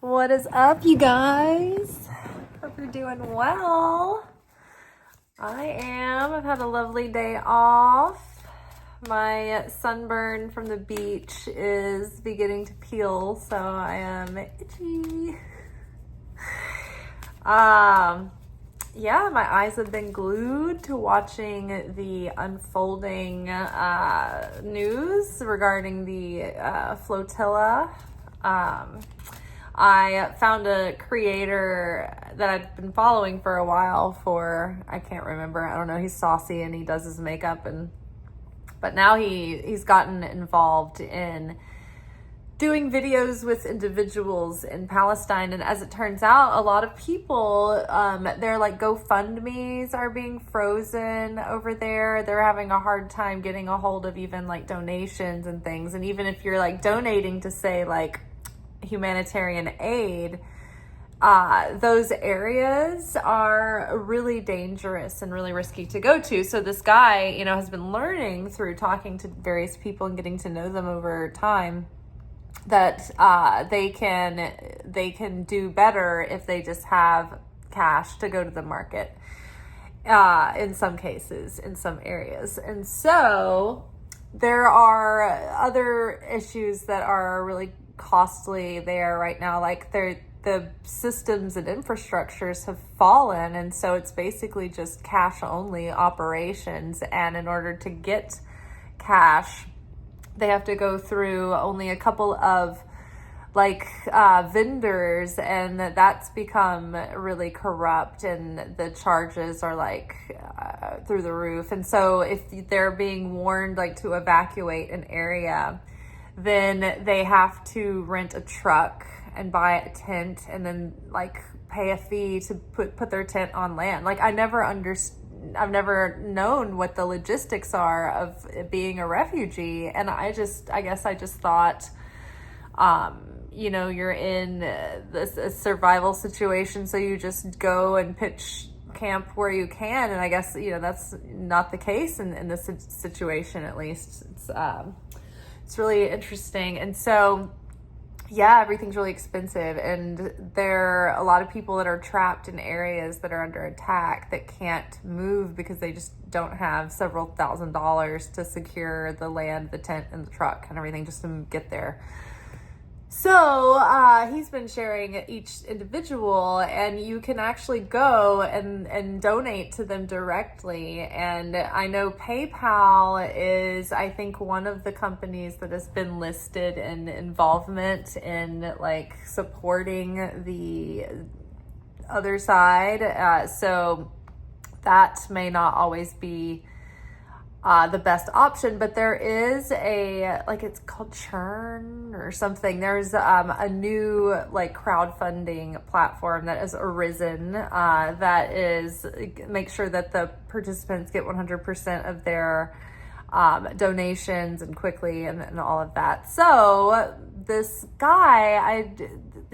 What is up, you guys? Hope you're doing well. I am. I've had a lovely day off. My sunburn from the beach is beginning to peel, so I am itchy. Yeah, my eyes have been glued to watching the unfolding news regarding the flotilla. I found a creator that I've been following for a while I can't remember, I don't know, he's saucy and he does his makeup, but now he's gotten involved in doing videos with individuals in Palestine. And as it turns out, a lot of people, their like GoFundMes are being frozen over there. They're having a hard time getting a hold of even like donations and things. And even if you're like donating to say like humanitarian aid, those areas are really dangerous and really risky to go to. So this guy, has been learning through talking to various people and getting to know them over time that they can do better if they just have cash to go to the market in some cases, in some areas. And so there are other issues that are really costly there right now, like the systems and infrastructures have fallen, and so it's basically just cash only operations. And in order to get cash, they have to go through only a couple of vendors, and that's become really corrupt, and the charges are through the roof. And so if they're being warned to evacuate an area, then they have to rent a truck and buy a tent and then pay a fee to put their tent on land. I've never known what the logistics are of being a refugee. And I guess I just thought, you're in this survival situation, so you just go and pitch camp where you can. And I guess, that's not the case in this situation, at least. It's really interesting. And so, yeah, everything's really expensive, and there are a lot of people that are trapped in areas that are under attack that can't move because they just don't have several $1,000s to secure the land, the tent, and the truck and everything just to get there. So he's been sharing each individual, and you can actually go and donate to them directly. And I know PayPal is, I think, one of the companies that has been listed in involvement in supporting the other side. So that may not always be the best option, but there is it's called Churn or something. There's a new crowdfunding platform that has arisen that is make sure that the participants get 100% of their donations and quickly and all of that. So this guy,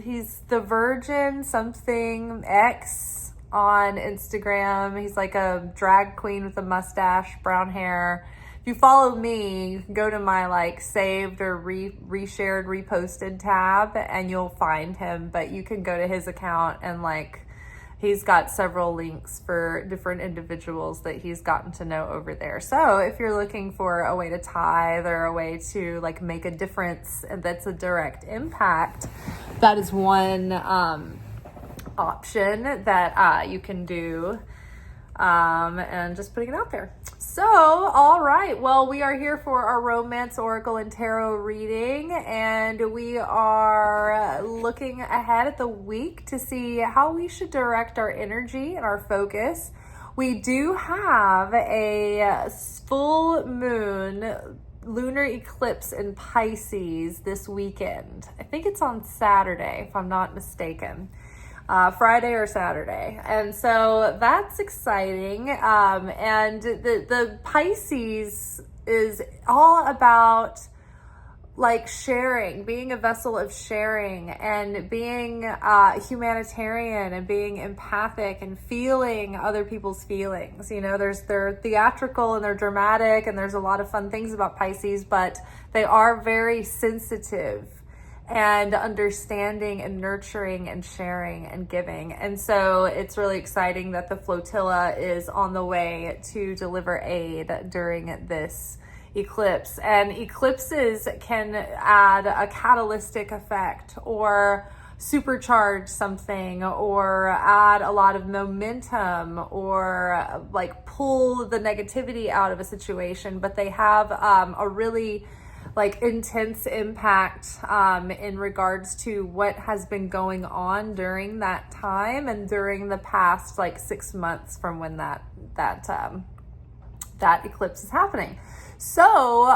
he's the Virgin something X on Instagram. He's like a drag queen with a mustache, brown hair. If you follow me, you can go to my saved or reshared, reposted tab, and you'll find him. But you can go to his account, and he's got several links for different individuals that he's gotten to know over there. So if you're looking for a way to tithe or a way to make a difference that's a direct impact, that is one option that you can do, and just putting it out there. So, all right, well, we are here for our romance, oracle, and tarot reading, and we are looking ahead at the week to see how we should direct our energy and our focus. We do have a full moon lunar eclipse in Pisces this weekend. I think it's on Saturday, if I'm not mistaken. Friday or Saturday. And so that's exciting. And the Pisces is all about sharing, being a vessel of sharing, and being humanitarian, and being empathic, and feeling other people's feelings. They're theatrical and they're dramatic, and there's a lot of fun things about Pisces, but they are very sensitive and understanding and nurturing and sharing and giving. And so it's really exciting that the flotilla is on the way to deliver aid during this eclipse. And eclipses can add a catalytic effect or supercharge something or add a lot of momentum or like pull the negativity out of a situation, but they have a really like intense impact in regards to what has been going on during that time and during the past like 6 months from when that eclipse is happening. So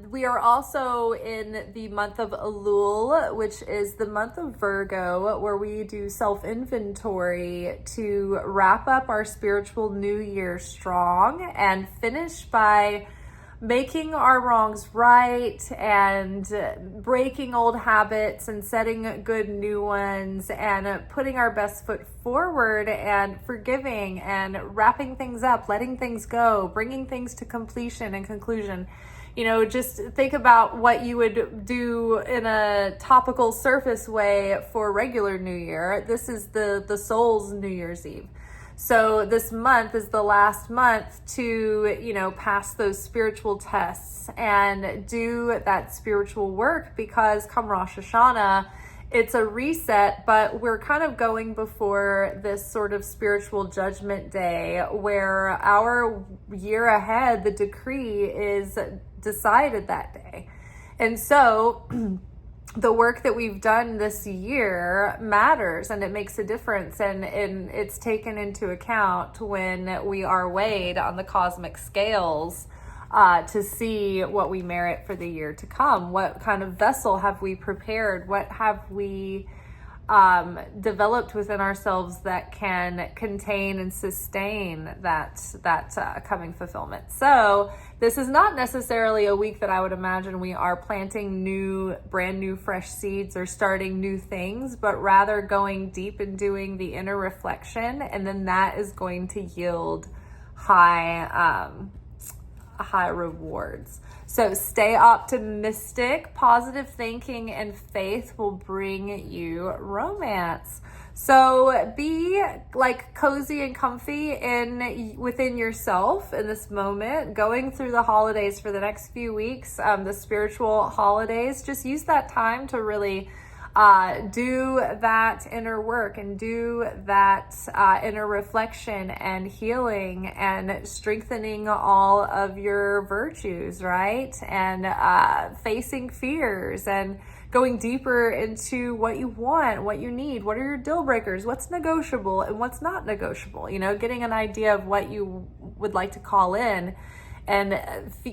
we are also in the month of Elul, which is the month of Virgo, where we do self-inventory to wrap up our spiritual new year strong and finish by making our wrongs right and breaking old habits and setting good new ones and putting our best foot forward and forgiving and wrapping things up, letting things go, bringing things to completion and conclusion. You know, just think about what you would do in a topical surface way for regular New Year. This is the soul's New Year's Eve. So this month is the last month to, you know, pass those spiritual tests and do that spiritual work, because come Rosh Hashanah, it's a reset, but we're kind of going before this sort of spiritual judgment day where our year ahead, the decree is decided that day. And so the work that we've done this year matters and it makes a difference, and it's taken into account when we are weighed on the cosmic scales to see what we merit for the year to come. What kind of vessel have we prepared? What have we developed within ourselves that can contain and sustain that coming fulfillment? So this is not necessarily a week that I would imagine we are planting brand new fresh seeds or starting new things, but rather going deep and doing the inner reflection, and then that is going to yield high rewards. So stay optimistic. Positive thinking and faith will bring you romance. So be like cozy and comfy within yourself in this moment, going through the holidays for the next few weeks, the spiritual holidays. Just use that time to really do that inner work and do that inner reflection and healing and strengthening all of your virtues, right? And facing fears and going deeper into what you want, what you need, what are your deal breakers, what's negotiable and what's not negotiable, you know, getting an idea of what you would like to call in and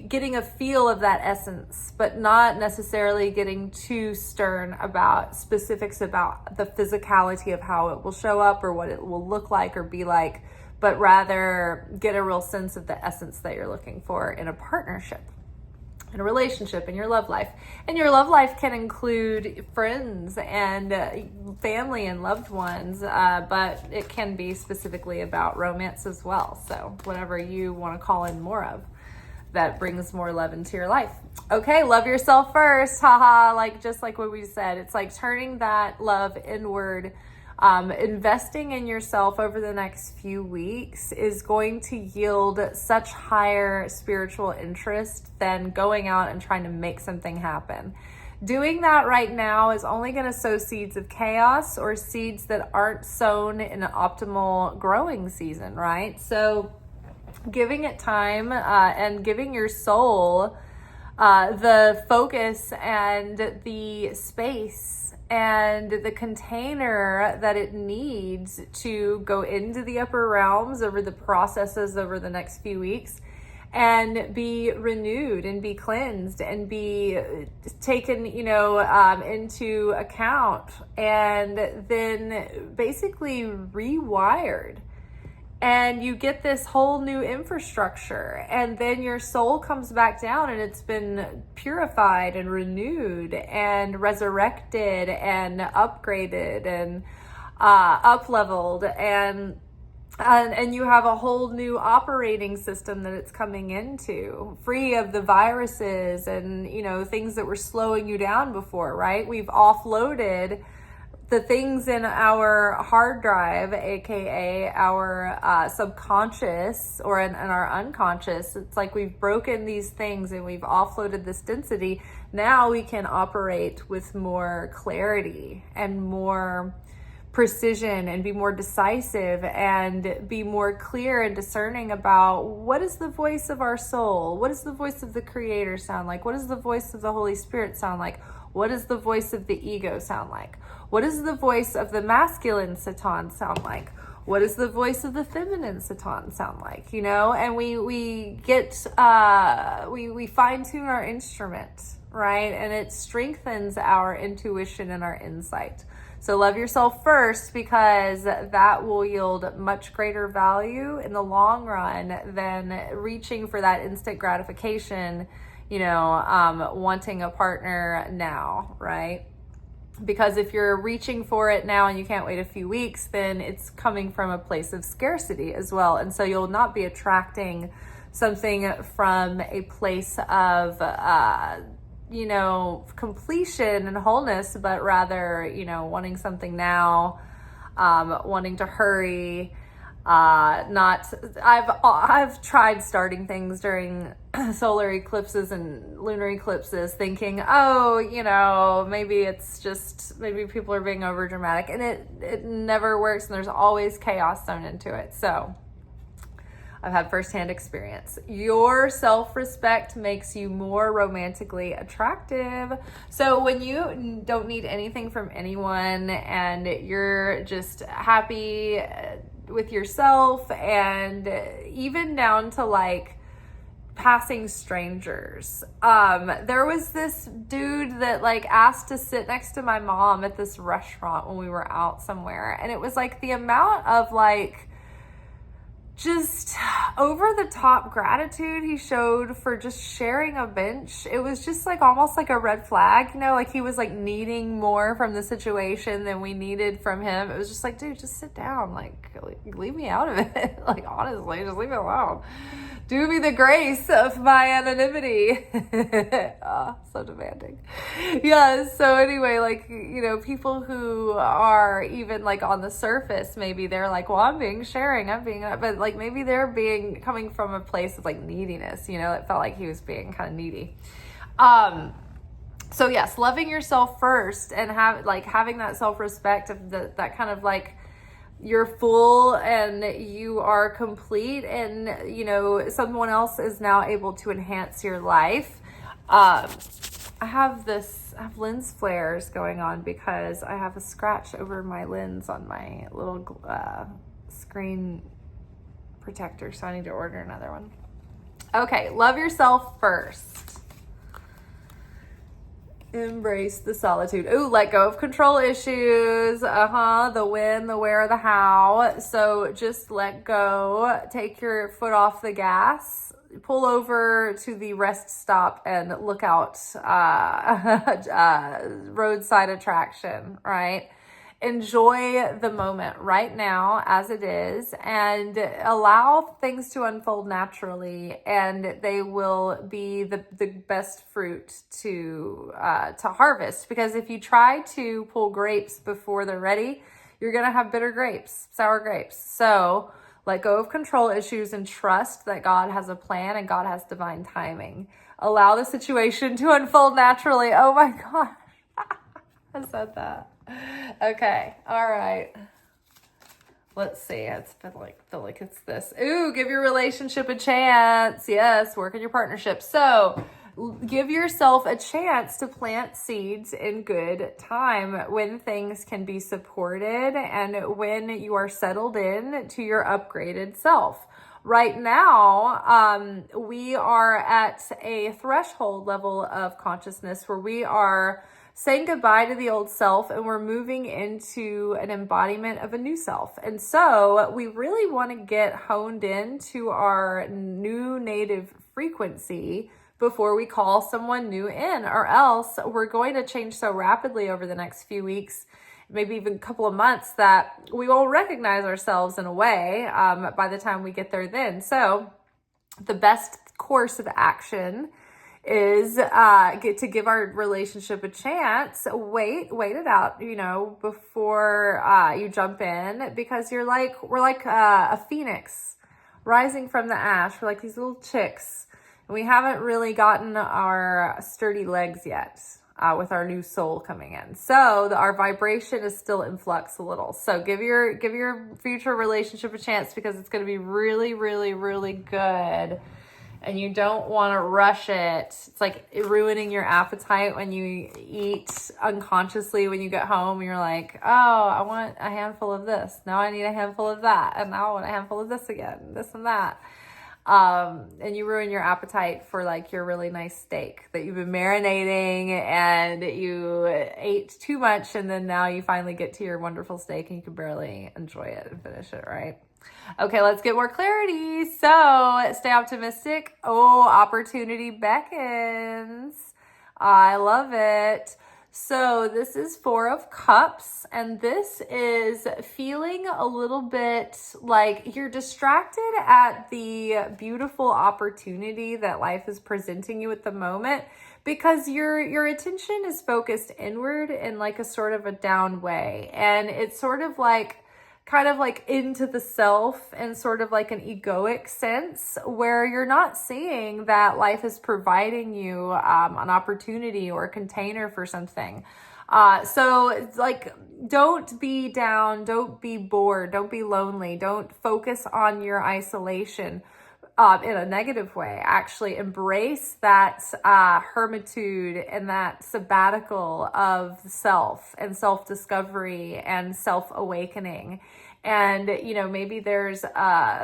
getting a feel of that essence, but not necessarily getting too stern about specifics about the physicality of how it will show up or what it will look like or be like, but rather get a real sense of the essence that you're looking for in a partnership, in a relationship, in your love life. And your love life can include friends and family and loved ones, but it can be specifically about romance as well. So whatever you want to call in more of that brings more love into your life. Okay, love yourself first. Haha, just like what we said, it's like turning that love inward. Investing in yourself over the next few weeks is going to yield such higher spiritual interest than going out and trying to make something happen. Doing that right now is only going to sow seeds of chaos or seeds that aren't sown in an optimal growing season, right? So giving it time and giving your soul the focus and the space and the container that it needs to go into the upper realms over the processes over the next few weeks and be renewed and be cleansed and be taken, into account and then basically rewired. And you get this whole new infrastructure, and then your soul comes back down and it's been purified and renewed and resurrected and upgraded and up-leveled and and you have a whole new operating system that it's coming into, free of the viruses and, things that were slowing you down before, right? We've offloaded the things in our hard drive, aka our subconscious or in our unconscious. It's like we've broken these things and we've offloaded this density. Now we can operate with more clarity and more precision and be more decisive and be more clear and discerning about what is the voice of our soul, what does the voice of the Creator sound like, what does the voice of the Holy Spirit sound like, what does the voice of the ego sound like, what does the voice of the masculine Satan sound like, what does the voice of the feminine Satan sound like, and we get we fine-tune our instrument, right? And it strengthens our intuition and our insight. So love yourself first, because that will yield much greater value in the long run than reaching for that instant gratification, wanting a partner now, right? Because if you're reaching for it now and you can't wait a few weeks, then it's coming from a place of scarcity as well. And so you'll not be attracting something from a place of, completion and wholeness, but rather, wanting something now, wanting to hurry, I've tried starting things during solar eclipses and lunar eclipses thinking, maybe people are being over dramatic, and it never works, and there's always chaos thrown into it. So I've had firsthand experience. Your self-respect makes you more romantically attractive. So when you don't need anything from anyone and you're just happy with yourself, and even down to like passing strangers. There was this dude that like asked to sit next to my mom at this restaurant when we were out somewhere. And it was like the amount of like just over the top gratitude he showed for just sharing a bench. It was just like almost like a red flag, like he was like needing more from the situation than we needed from him. It was just like, dude, just sit down, like leave me out of it. Like honestly, just leave me alone. Do me the grace of my anonymity. So demanding. Yeah, so anyway, like, people who are even like on the surface, maybe they're like, well, I'm being sharing, but like maybe they're coming from a place of like neediness, it felt like he was being kind of needy. So yes, loving yourself first and having that self-respect of that kind of like, you're full and you are complete, and someone else is now able to enhance your life. I have lens flares going on because I have a scratch over my lens on my little screen protector, so I need to order another one. Okay, love yourself first. Embrace the solitude. Ooh, let go of control issues. The when, the where, the how. So just let go. Take your foot off the gas. Pull over to the rest stop and look out. Roadside attraction, right? Enjoy the moment right now as it is, and allow things to unfold naturally, and they will be the best fruit to harvest. Because if you try to pull grapes before they're ready, you're gonna have bitter grapes, sour grapes. So let go of control issues and trust that God has a plan and God has divine timing. Allow the situation to unfold naturally. Oh my gosh, I said that. Okay, all right. Let's see. It's feel like it's this. Ooh, give your relationship a chance. Yes, work on your partnership. So give yourself a chance to plant seeds in good time, when things can be supported and when you are settled in to your upgraded self. Right now, we are at a threshold level of consciousness where we are saying goodbye to the old self and we're moving into an embodiment of a new self. And so we really want to get honed in to our new native frequency before we call someone new in, or else we're going to change so rapidly over the next few weeks maybe even a couple of months that we won't recognize ourselves in a way by the time we get there then. So the best course of action is to give our relationship a chance. Wait it out, before you jump in, because we're like a phoenix rising from the ash. We're like these little chicks, and we haven't really gotten our sturdy legs yet with our new soul coming in. So our vibration is still in flux a little. So give your future relationship a chance, because it's going to be really, really, really good. And you don't want to rush it. It's like ruining your appetite when you eat unconsciously when you get home. You're like, oh, I want a handful of this. Now I need a handful of that. And now I want a handful of this again, this and that. And you ruin your appetite for like your really nice steak that you've been marinating, and you ate too much. And then now you finally get to your wonderful steak and you can barely enjoy it and finish it, right? Okay, let's get more clarity. So stay optimistic. Oh, opportunity beckons. I love it. So this is Four of Cups, and this is feeling a little bit like you're distracted at the beautiful opportunity that life is presenting you at the moment, because your attention is focused inward in like a sort of a down way. And it's sort of like kind of like into the self and sort of like an egoic sense, where you're not seeing that life is providing you an opportunity or a container for something. So it's like, don't be down, don't be bored, don't be lonely, don't focus on your isolation in a negative way. Actually embrace that hermitude and that sabbatical of self and self-discovery and self-awakening. And, maybe there's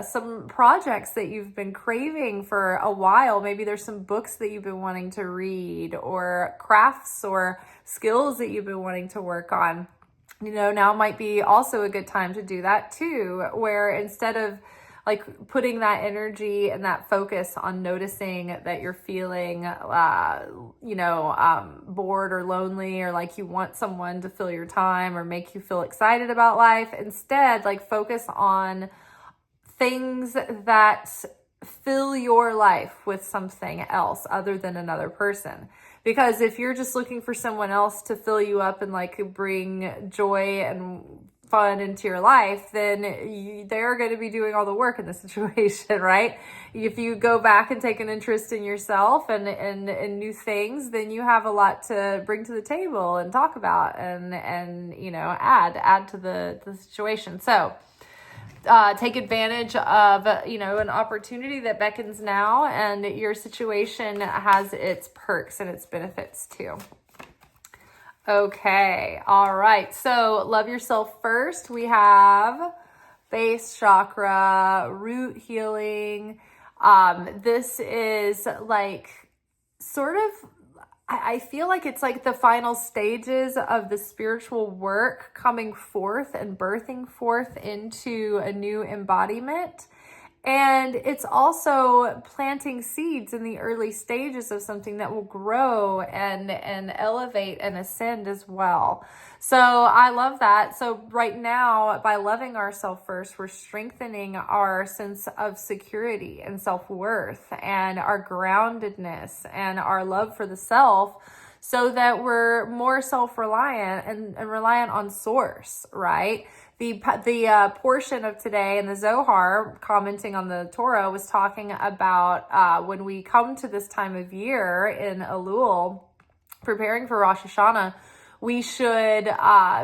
some projects that you've been craving for a while. Maybe there's some books that you've been wanting to read, or crafts or skills that you've been wanting to work on. Now might be also a good time to do that too, where instead of like putting that energy and that focus on noticing that you're feeling, bored or lonely, or like you want someone to fill your time or make you feel excited about life. Instead, like focus on things that fill your life with something else other than another person. Because if you're just looking for someone else to fill you up and like bring joy and fun into your life, then they're going to be doing all the work in the situation, right? If you go back and take an interest in yourself and new things, then you have a lot to bring to the table and talk about and add to the situation. So take advantage of, an opportunity that beckons now, and your situation has its perks and its benefits too. Okay, all right. So love yourself first. We have base chakra, root healing. This is like sort of, I feel like it's like the final stages of the spiritual work coming forth and birthing forth into a new embodiment. And it's also planting seeds in the early stages of something that will grow and elevate and ascend as well. So I love that. So right now, by loving ourselves first, we're strengthening our sense of security and self-worth and our groundedness and our love for the self, so that we're more self-reliant and reliant on source, right? The portion of today in the Zohar, commenting on the Torah, was talking about when we come to this time of year in Elul, preparing for Rosh Hashanah, we should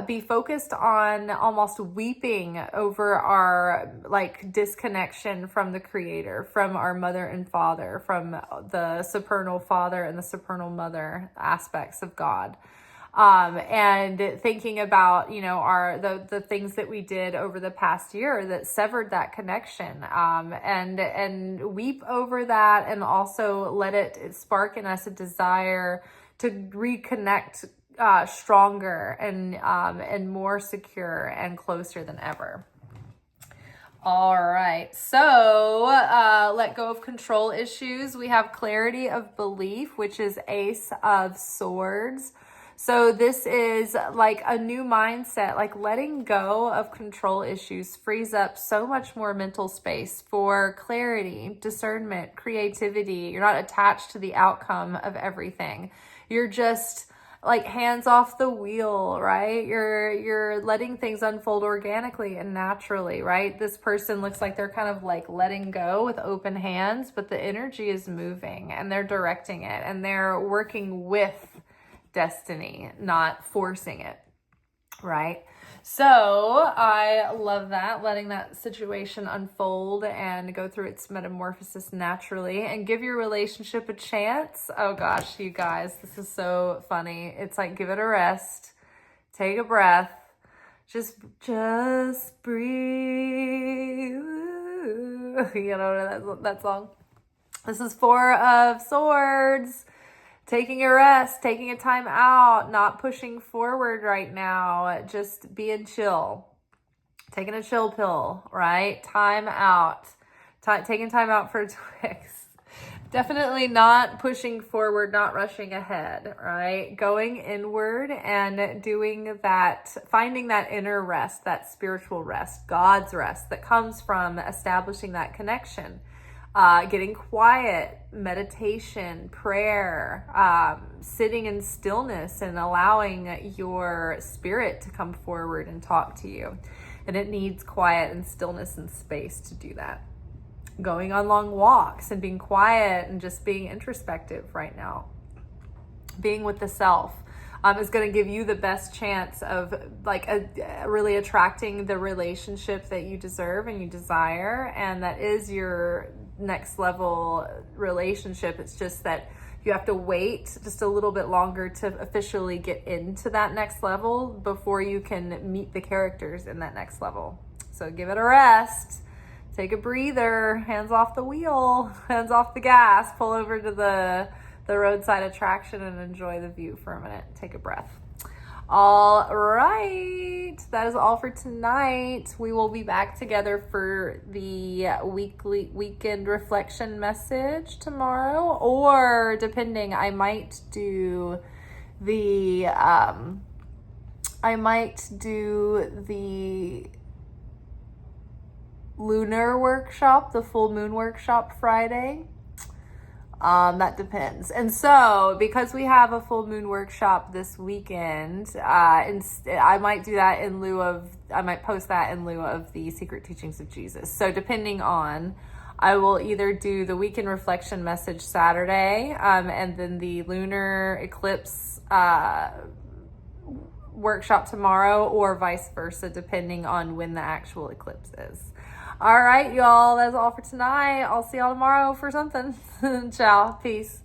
be focused on almost weeping over our like disconnection from the Creator, from our mother and father, from the supernal father and the supernal mother aspects of God. And thinking about, the things that we did over the past year that severed that connection, and weep over that, and also let it spark in us a desire to reconnect stronger and more secure and closer than ever. All right, so let go of control issues. We have clarity of belief, which is Ace of Swords. So this is like a new mindset, like letting go of control issues frees up so much more mental space for clarity, discernment, creativity. You're not attached to the outcome of everything. You're just like hands off the wheel, right? You're letting things unfold organically and naturally, right? This person looks like they're kind of like letting go with open hands, but the energy is moving and they're directing it and they're working with destiny, not forcing it, right? So I love that, letting that situation unfold and go through its metamorphosis naturally, and give your relationship a chance. Oh gosh, you guys, this is so funny. It's like, give it a rest, take a breath, just breathe. You know that song? This is Four of Swords. Taking a rest, taking a time out, not pushing forward right now, just being chill, taking a chill pill, right? Time out, taking time out for a Twix. Definitely not pushing forward, not rushing ahead, right? Going inward and doing that, finding that inner rest, that spiritual rest, God's rest that comes from establishing that connection. Getting quiet, meditation, prayer, sitting in stillness and allowing your spirit to come forward and talk to you. And it needs quiet and stillness and space to do that. Going on long walks and being quiet and just being introspective right now. Being with the self. Is going to give you the best chance of like really attracting the relationship that you deserve and you desire, and that is your next level relationship. It's just that you have to wait just a little bit longer to officially get into that next level before you can meet the characters in that next level. So give it a rest, take a breather, hands off the wheel, hands off the gas, pull over to the roadside attraction and enjoy the view for a minute. Take a breath. All right. That is all for tonight. We will be back together for the weekend reflection message tomorrow, or depending, I might do the lunar workshop, the full moon workshop Friday. That depends. And so because we have a full moon workshop this weekend, I might do that I might post that in lieu of the Secret Teachings of Jesus. So depending on, I will either do the weekend reflection message Saturday, and then the lunar eclipse, workshop tomorrow, or vice versa, depending on when the actual eclipse is. All right, y'all, that's all for tonight. I'll see y'all tomorrow for something. Ciao. Peace.